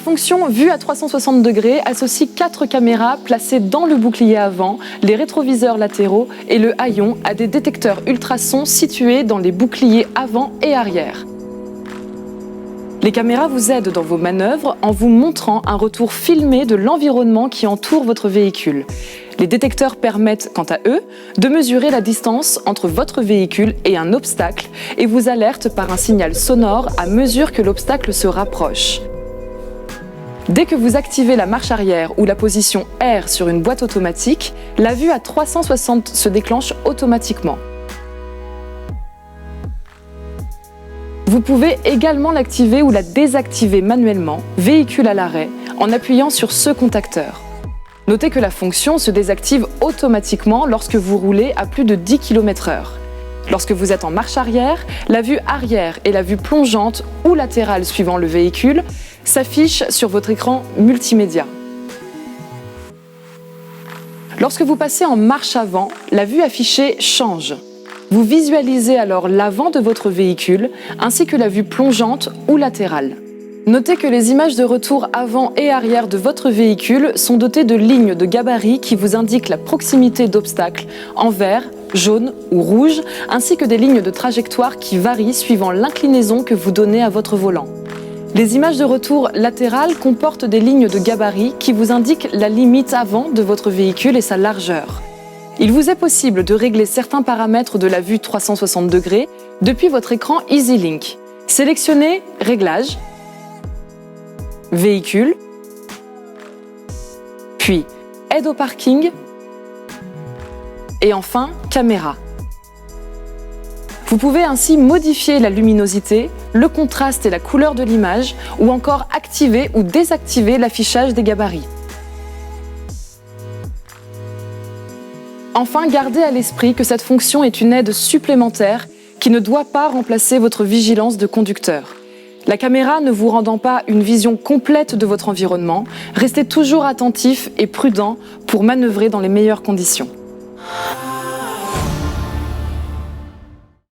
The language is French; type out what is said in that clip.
fonction vue à 360 degrés associe 4 caméras placées dans le bouclier avant, les rétroviseurs latéraux et le haillon à des détecteurs ultrasons situés dans les boucliers avant et arrière. Les caméras vous aident dans vos manœuvres en vous montrant un retour filmé de l'environnement qui entoure votre véhicule. Les détecteurs permettent, quant à eux, de mesurer la distance entre votre véhicule et un obstacle et vous alertent par un signal sonore à mesure que l'obstacle se rapproche. Dès que vous activez la marche arrière ou la position R sur une boîte automatique, la vue à 360 se déclenche automatiquement. Vous pouvez également l'activer ou la désactiver manuellement, véhicule à l'arrêt, en appuyant sur ce contacteur. Notez que la fonction se désactive automatiquement lorsque vous roulez à plus de 10 km/h. Lorsque vous êtes en marche arrière, la vue arrière et la vue plongeante ou latérale suivant le véhicule s'affichent sur votre écran multimédia. Lorsque vous passez en marche avant, la vue affichée change. Vous visualisez alors l'avant de votre véhicule ainsi que la vue plongeante ou latérale. Notez que les images de retour avant et arrière de votre véhicule sont dotées de lignes de gabarit qui vous indiquent la proximité d'obstacles en vert, jaune ou rouge, ainsi que des lignes de trajectoire qui varient suivant l'inclinaison que vous donnez à votre volant. Les images de retour latérales comportent des lignes de gabarit qui vous indiquent la limite avant de votre véhicule et sa largeur. Il vous est possible de régler certains paramètres de la vue 360 degrés depuis votre écran EasyLink. Sélectionnez Réglages, Véhicule, puis Aide au parking et enfin Caméra. Vous pouvez ainsi modifier la luminosité, le contraste et la couleur de l'image ou encore activer ou désactiver l'affichage des gabarits. Enfin, gardez à l'esprit que cette fonction est une aide supplémentaire qui ne doit pas remplacer votre vigilance de conducteur. La caméra ne vous rendant pas une vision complète de votre environnement, restez toujours attentif et prudent pour manœuvrer dans les meilleures conditions.